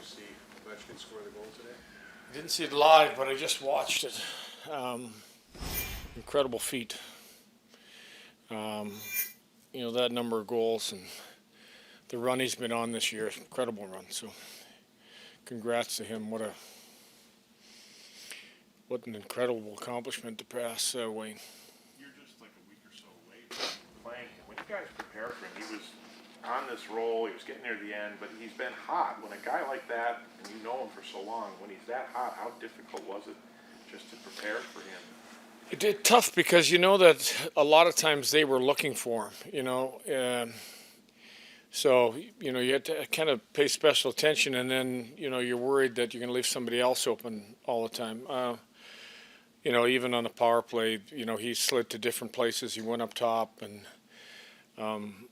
see Ovechkin score the goal today? I didn't see it live, but I just watched it. Incredible feat. That number of goals and the run he's been on this year, incredible run. So, congrats to him. What an incredible accomplishment to pass Wayne. You're just like a week or so away from playing him. When you guys prepare for him, he was on this roll. He was getting near the end, but he's been hot. When a guy like that, and you know him for so long, when he's that hot, how difficult was it just to prepare for him? It did tough because you know that a lot of times they were looking for him. So you had to kind of pay special attention, and then you're worried that you're going to leave somebody else open all the time. Even on the power play, he slid to different places. He went up top, and on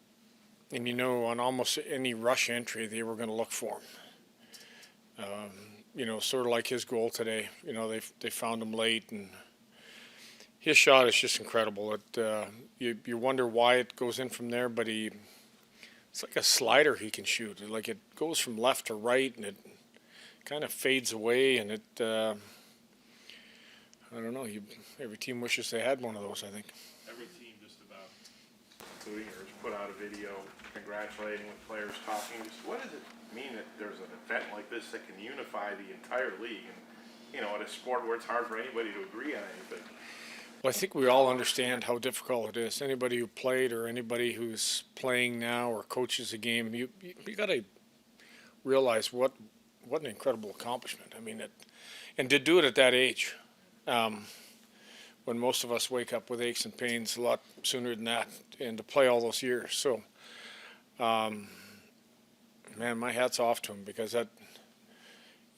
almost any rush entry, they were going to look for him. Sort of like his goal today. They found him late, and his shot is just incredible. You wonder why it goes in from there, but it's like a slider he can shoot. Like it goes from left to right, and it kind of fades away, and I don't know. Every team wishes they had one of those, I think. Every team just about, including yours, put out a video congratulating with players talking. Just what does it mean that there's an event like this that can unify the entire league? And, at a sport where it's hard for anybody to agree on anything. Well, I think we all understand how difficult it is. Anybody who played or anybody who's playing now or coaches a game, you got to realize what an incredible accomplishment. I mean, and to do it at that age, when most of us wake up with aches and pains a lot sooner than that, and to play all those years. So, man, my hat's off to him, because that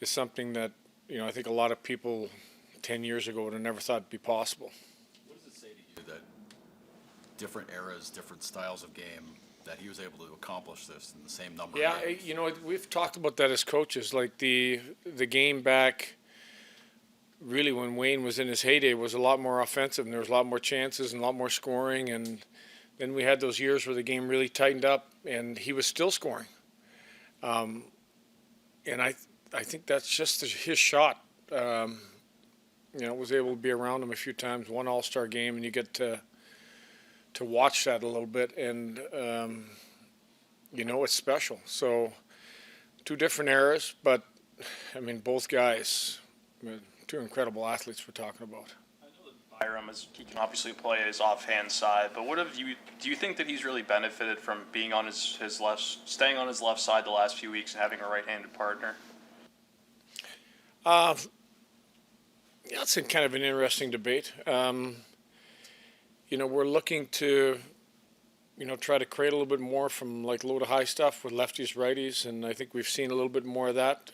is something that, I think a lot of people 10 years ago would have never thought it'd be possible. What does it say to you that different eras, different styles of game, that he was able to accomplish this in the same number of games? We've talked about that as coaches. Like the game back, really when Wayne was in his heyday, was a lot more offensive, and there was a lot more chances and a lot more scoring. And then we had those years where the game really tightened up, and he was still scoring. And I think that's just his shot. Was able to be around him a few times, one All-Star game, and you get to watch that a little bit, and it's special. So, two different eras, but I mean, both guys, two incredible athletes we're talking about. I know that Byram he can obviously play his offhand side, but do you think that he's really benefited from being on staying on his left side the last few weeks and having a right-handed partner? That's kind of an interesting debate. We're looking to, try to create a little bit more from like low to high stuff with lefties, righties, and I think we've seen a little bit more of that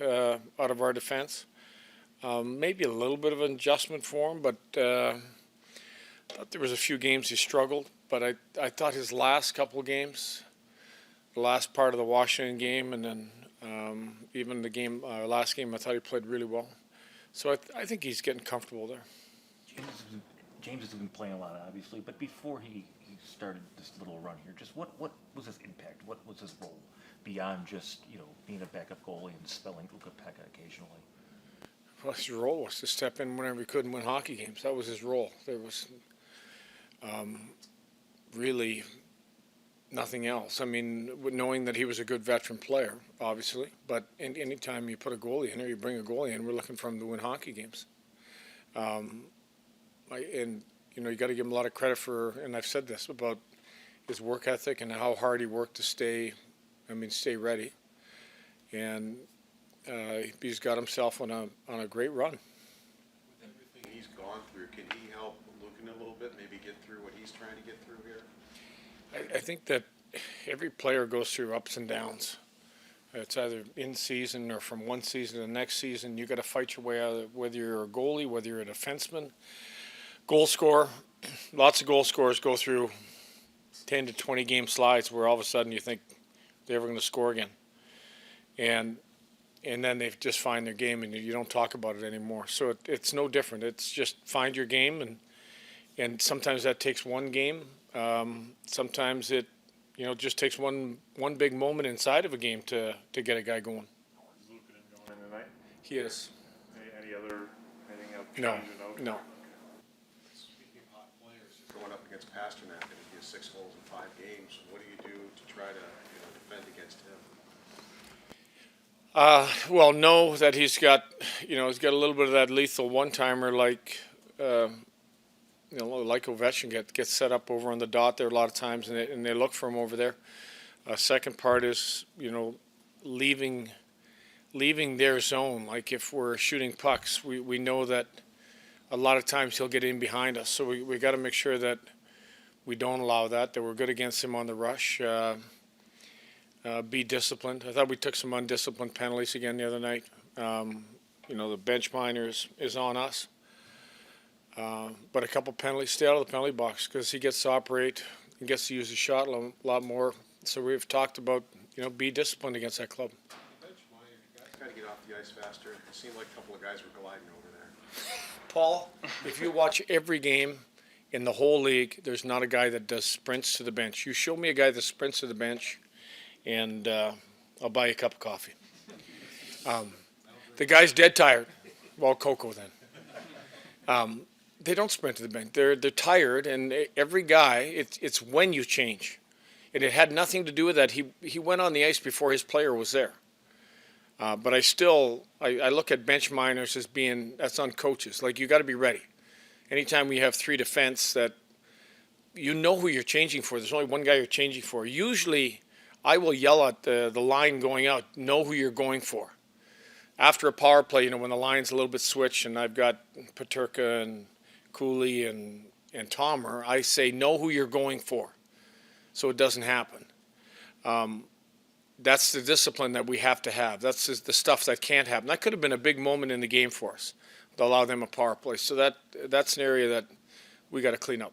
out of our defense. Maybe a little bit of an adjustment for him, but I thought there was a few games he struggled. But I thought his last couple of games, the last part of the Washington game, and then even the last game, I thought he played really well. So I think he's getting comfortable there. James has been playing a lot, obviously, but before he started this little run here, just what was his impact? What was his role beyond just being a backup goalie and spelling Luukkonen occasionally? Well, his role was to step in whenever he could and win hockey games. That was his role. There was really nothing else. I mean, knowing that he was a good veteran player, obviously, but any time you put a goalie in there, you bring a goalie in, we're looking for him to win hockey games. You got to give him a lot of credit and I've said this about his work ethic and how hard he worked to stay ready. And he's got himself on a great run. With everything he's gone through, can he help Luukkonen a little bit, maybe get through what he's trying to get through here? I think that every player goes through ups and downs. It's either in season or from one season to the next season. You got to fight your way out of it, whether you're a goalie, whether you're a defenseman, goal scorer. Lots of goal scorers go through 10 to 20 game slides where all of a sudden you think they're ever going to score again. And then they just find their game and you don't talk about it anymore. So it's no different. It's just find your game, and sometimes that takes one game. Sometimes it just takes one big moment inside of a game to get a guy going. How's Luukkonen going in tonight? He is. Any other, anything else? No, change of note? no. Speaking of hot players, going up against Pasternak, and he has 6 goals in 5 games, what do you do to try to, defend against him? Well, know that he's got a little bit of that lethal one-timer like, like Ovechkin gets set up over on the dot there a lot of times, and they look for him over there. Second part is, leaving their zone. Like if we're shooting pucks, we know that a lot of times he'll get in behind us. So we got to make sure that we don't allow that we're good against him on the rush. Be disciplined. I thought we took some undisciplined penalties again the other night. The bench minors is on us. But a couple penalties, stay out of the penalty box because he gets to operate and gets to use his shot a lot more. So we've talked about, be disciplined against that club. Bench minor, you guys got to get off the ice faster. It seemed like a couple of guys were gliding over there. Paul, if you watch every game in the whole league, there's not a guy that does sprints to the bench. You show me a guy that sprints to the bench, and I'll buy you a cup of coffee. The guy's dead tired. Well, Coco then. They don't sprint to the bench. They're tired, and every guy, it's when you change. And it had nothing to do with that. He went on the ice before his player was there. But I look at bench minors as being, that's on coaches. Like, you got to be ready. Anytime we have 3 defense that you know who you're changing for. There's only one guy you're changing for. Usually, I will yell at the line going out, know who you're going for. After a power play, when the line's a little bit switched and I've got Peterka and Cooley and Tomer, I say, know who you're going for, so it doesn't happen. That's the discipline that we have to have. That's just the stuff that can't happen. That could have been a big moment in the game for us to allow them a power play. So that's an area that we got to clean up.